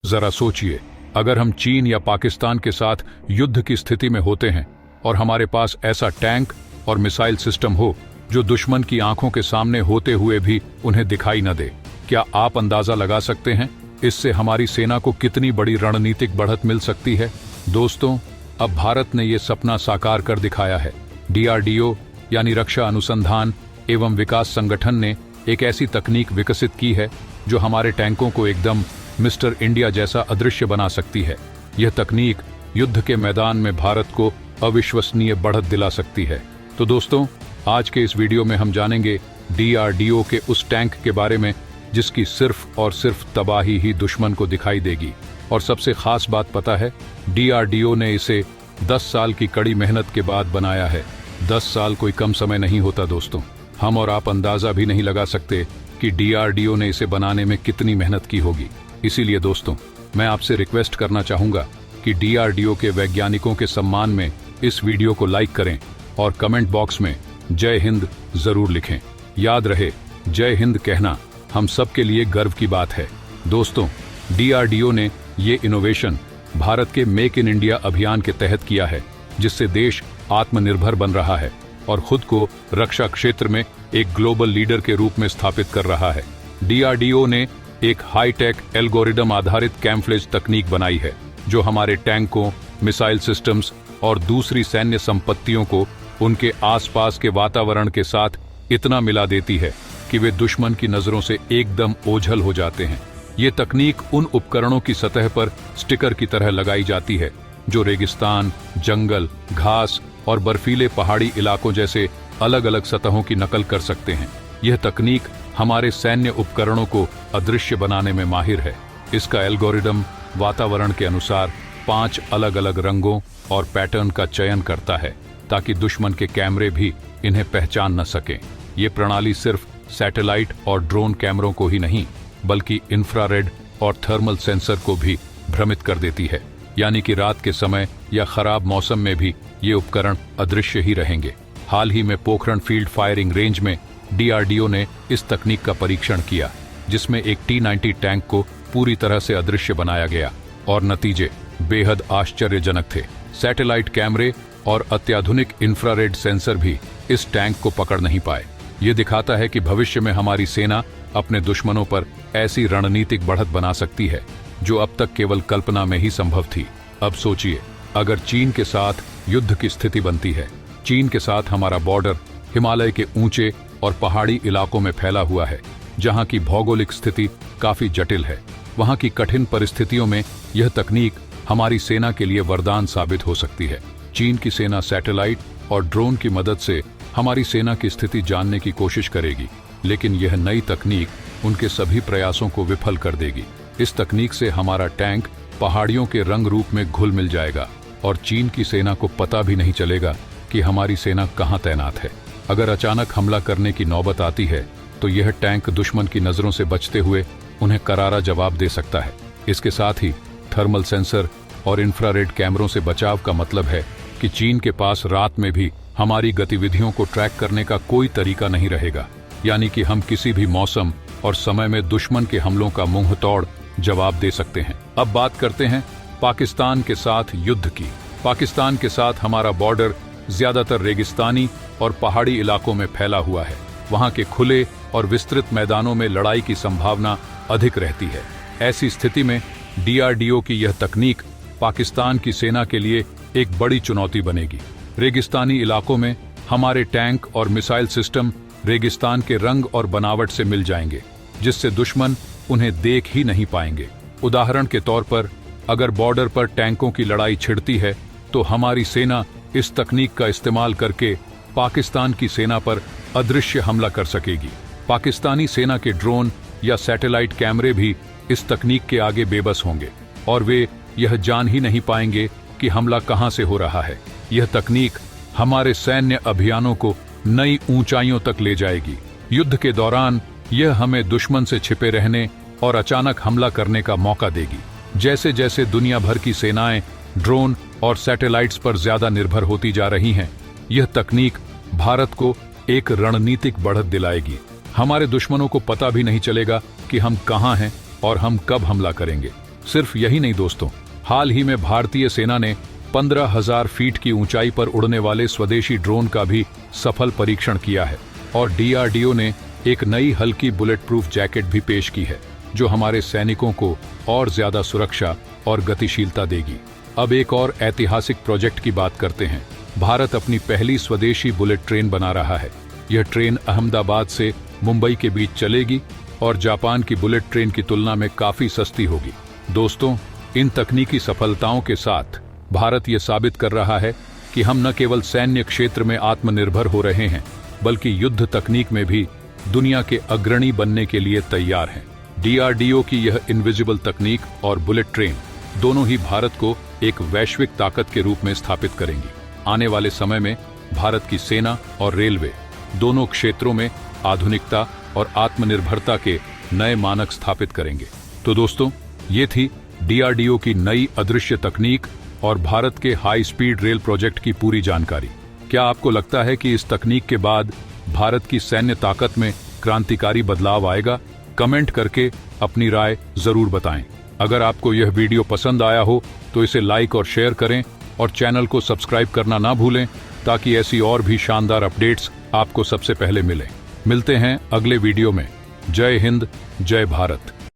जरा सोचिए, अगर हम चीन या पाकिस्तान के साथ युद्ध की स्थिति में होते हैं और हमारे पास ऐसा टैंक और मिसाइल सिस्टम हो जो दुश्मन की आंखों के सामने होते हुए भी उन्हें दिखाई न दे, क्या आप अंदाजा लगा सकते हैं इससे हमारी सेना को कितनी बड़ी रणनीतिक बढ़त मिल सकती है। दोस्तों, अब भारत ने ये सपना साकार कर दिखाया है। DRDO यानी रक्षा अनुसंधान एवं विकास संगठन ने एक ऐसी तकनीक विकसित की है जो हमारे टैंकों को एकदम मिस्टर इंडिया जैसा अदृश्य बना सकती है। यह तकनीक युद्ध के मैदान में भारत को अविश्वसनीय बढ़त दिला सकती है। तो दोस्तों, आज के इस वीडियो में हम जानेंगे DRDO के उस टैंक के बारे में जिसकी सिर्फ और सिर्फ तबाही ही दुश्मन को दिखाई देगी। और सबसे खास बात पता है, DRDO ने इसे 10 साल की कड़ी मेहनत के बाद बनाया है। 10 साल कोई कम समय नहीं होता दोस्तों। हम और आप अंदाजा भी नहीं लगा सकते कि DRDO ने इसे बनाने में कितनी मेहनत की होगी। इसीलिए दोस्तों, मैं आपसे रिक्वेस्ट करना चाहूंगा कि DRDO के वैज्ञानिकों के सम्मान में इस वीडियो को लाइक करें और कमेंट बॉक्स में जय हिंद जरूर लिखें। याद रहे, जय हिंद कहना हम सब के लिए गर्व की बात है। दोस्तों, DRDO ने ये इनोवेशन भारत के मेक इन इंडिया अभियान के तहत किया है, जिससे देश आत्मनिर्भर बन रहा है और खुद को रक्षा क्षेत्र में एक ग्लोबल लीडर के रूप में स्थापित कर रहा है। DRDO ने एक हाईटेक एल्गोरिदम आधारित कैम्फ्लेज तकनीक बनाई है जो हमारे टैंकों, मिसाइल सिस्टम्स और दूसरी सैन्य संपत्तियों को उनके आसपास के वातावरण के साथ इतना मिला देती है कि वे दुश्मन की नजरों से एकदम ओझल हो जाते हैं। ये तकनीक उन उपकरणों की सतह पर स्टिकर की तरह लगाई जाती है जो रेगिस्तान, जंगल, घास और बर्फीले पहाड़ी इलाकों जैसे अलग अलग सतहों की नकल कर सकते हैं। यह तकनीक हमारे सैन्य उपकरणों को अदृश्य बनाने में माहिर है। इसका एल्गोरिदम वातावरण के अनुसार 5 अलग अलग रंगों और पैटर्न का चयन करता है ताकि दुश्मन के कैमरे भी इन्हें पहचान न सकें। ये प्रणाली सिर्फ सैटेलाइट और ड्रोन कैमरों को ही नहीं बल्कि इंफ्रारेड और थर्मल सेंसर को भी भ्रमित कर देती है, यानी कि रात के समय या खराब मौसम में भी ये उपकरण अदृश्य ही रहेंगे। हाल ही में पोखरण फील्ड फायरिंग रेंज में DRDO ने इस तकनीक का परीक्षण किया, जिसमें एक T-90 टैंक को पूरी तरह से अदृश्य बनाया गया और नतीजे बेहद आश्चर्यजनक थे। सैटेलाइट कैमरे और अत्याधुनिक इंफ्रारेड सेंसर भी इस टैंक को पकड़ नहीं पाए। ये दिखाता है कि भविष्य में हमारी सेना अपने दुश्मनों पर ऐसी रणनीतिक बढ़त बना सकती है जो अब तक केवल कल्पना में ही संभव थी। अब सोचिए, अगर चीन के साथ युद्ध की स्थिति बनती है। चीन के साथ हमारा बॉर्डर हिमालय के ऊंचे और पहाड़ी इलाकों में फैला हुआ है, जहां की भौगोलिक स्थिति काफी जटिल है। वहां की कठिन परिस्थितियों में यह तकनीक हमारी सेना के लिए वरदान साबित हो सकती है। चीन की सेना सैटेलाइट और ड्रोन की मदद से हमारी सेना की स्थिति जानने की कोशिश करेगी, लेकिन यह नई तकनीक उनके सभी प्रयासों को विफल कर देगी। इस तकनीक से हमारा टैंक पहाड़ियों के रंग रूप में घुल मिल जाएगा और चीन की सेना को पता भी नहीं चलेगा कि हमारी सेना कहां तैनात है। अगर अचानक हमला करने की नौबत आती है तो यह टैंक दुश्मन की नजरों से बचते हुए उन्हें करारा जवाब दे सकता है। इसके साथ ही थर्मल सेंसर और इंफ्रारेड कैमरों से बचाव का मतलब है कि चीन के पास रात में भी हमारी गतिविधियों को ट्रैक करने का कोई तरीका नहीं रहेगा, यानी कि हम किसी भी मौसम और समय में दुश्मन के हमलों का मुंह तोड़ जवाब दे सकते हैं। अब बात करते हैं पाकिस्तान के साथ युद्ध की। पाकिस्तान के साथ हमारा बॉर्डर ज्यादातर रेगिस्तानी और पहाड़ी इलाकों में फैला हुआ है। वहां के खुले और विस्तृत मैदानों में लड़ाई की संभावना अधिक रहती है। ऐसी स्थिति में DRDO की यह तकनीक पाकिस्तान की सेना के लिए एक बड़ी चुनौती बनेगी। रेगिस्तानी इलाकों में हमारे टैंक और मिसाइल सिस्टम रेगिस्तान के रंग और बनावट से मिल जाएंगे, जिससे दुश्मन उन्हें देख ही नहीं पाएंगे। उदाहरण के तौर पर, अगर बॉर्डर पर टैंकों की लड़ाई छिड़ती है तो हमारी सेना इस तकनीक का इस्तेमाल करके पाकिस्तान की सेना पर अदृश्य हमला कर सकेगी। पाकिस्तानी सेना के ड्रोन या सैटेलाइट कैमरे भी इस तकनीक के आगे बेबस होंगे और वे यह जान ही नहीं पाएंगे कि हमला कहां से हो रहा है। यह तकनीक हमारे सैन्य अभियानों को नई ऊंचाइयों तक ले जाएगी। युद्ध के दौरान यह हमें दुश्मन से छिपे रहने और अचानक हमला करने का मौका देगी। जैसे जैसे दुनिया भर की सेनाएं ड्रोन और सैटेलाइट्स पर ज्यादा निर्भर होती जा रही हैं, यह तकनीक भारत को एक रणनीतिक बढ़त दिलाएगी। हमारे दुश्मनों को पता भी नहीं चलेगा कि हम कहां हैं और हम कब हमला करेंगे। सिर्फ यही नहीं दोस्तों, हाल ही में भारतीय सेना ने 15,000 फीट की ऊंचाई पर उड़ने वाले स्वदेशी ड्रोन का भी सफल परीक्षण किया है और DRDO ने एक नई हल्की बुलेट प्रूफ जैकेट भी पेश की है, जो हमारे सैनिकों को और ज्यादा सुरक्षा और गतिशीलता देगी। अब एक और ऐतिहासिक प्रोजेक्ट की बात करते हैं। भारत अपनी पहली स्वदेशी बुलेट ट्रेन बना रहा है। यह ट्रेन अहमदाबाद से मुंबई के बीच चलेगी और जापान की बुलेट ट्रेन की तुलना में काफी सस्ती होगी। दोस्तों, इन तकनीकी सफलताओं के साथ भारत ये साबित कर रहा है कि हम न केवल सैन्य क्षेत्र में आत्मनिर्भर हो रहे हैं, बल्कि युद्ध तकनीक में भी दुनिया के अग्रणी बनने के लिए तैयार हैं। DRDO की यह इनविजिबल तकनीक और बुलेट ट्रेन दोनों ही भारत को एक वैश्विक ताकत के रूप में स्थापित करेंगी। आने वाले समय में भारत की सेना और रेलवे दोनों क्षेत्रों में आधुनिकता और आत्मनिर्भरता के नए मानक स्थापित करेंगे। तो दोस्तों, ये थी DRDO की नई अदृश्य तकनीक और भारत के हाई स्पीड रेल प्रोजेक्ट की पूरी जानकारी। क्या आपको लगता है कि इस तकनीक के बाद भारत की सैन्य ताकत में क्रांतिकारी बदलाव आएगा? कमेंट करके अपनी राय जरूर बताएं। अगर आपको यह वीडियो पसंद आया हो तो इसे लाइक और शेयर करें और चैनल को सब्सक्राइब करना ना भूलें, ताकि ऐसी और भी शानदार अपडेट्स आपको सबसे पहले मिलें। मिलते हैं अगले वीडियो में। जय हिंद, जय भारत।